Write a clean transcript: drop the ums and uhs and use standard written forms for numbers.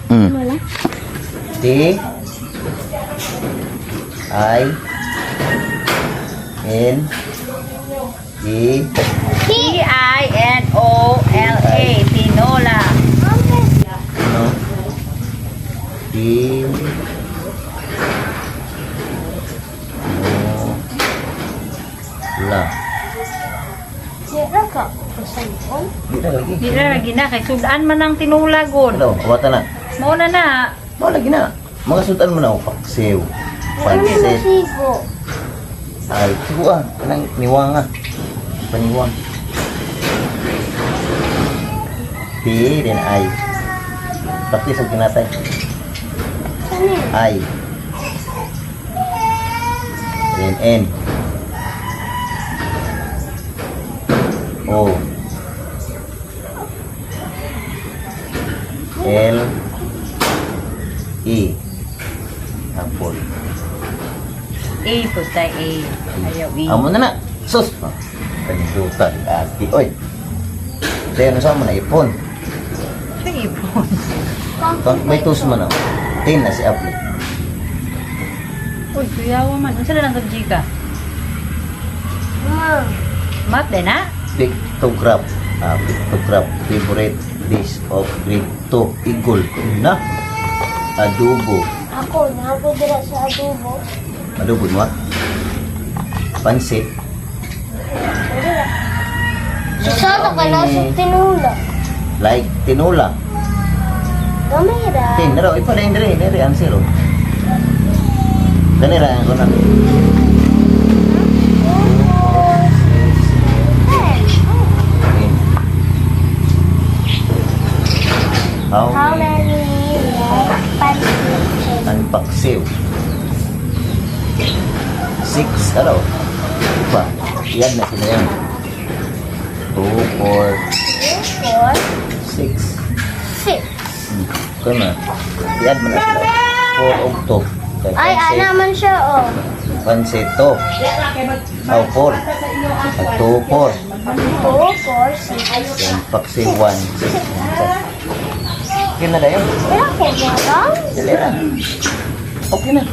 Tinola. T I N E T-I-N-O-L-A. Tinola. no T no la Sira ka. Kasayon. di na lagi Di na lagi na. Kay sudan man ang tinula, God. ano awatan na Mauna na. mo lagi na mga sultan mo na paksiw Ano pansit masigo? ay tuwa kanang niwanga paniwang P then I practice ang kinatay Sani? I then N O L E Ampol A po tayo. A. Ayaw E. amo na na sus panidutan ati oy tayo na sa mo na ipon Siya ipon. pag may tus man ako tin na si Apple Uy, kuyawa man. Ano sila lang ka? Ma. Mat din na? pictograph pictograph favorite dish of grade 2 igol na adobo Ako, nakapagdira sa adobo. adobo mo pansit Sasata ka na sa tinula. like tinola Gamira. tin na raw ipadayin dire ang zero ganira ang kuna how How many many pansit? ang paksiw 6 ano ba yan na sila yan 2 4 4, 6 6. kuna yan mo na sila 4 og 2 Ay, ana man siya, oh. pansit to how 4 at 2 4 2, 4, 6. yung paksiw 1 yun na dayon Wala ko ba lang? dali na okay na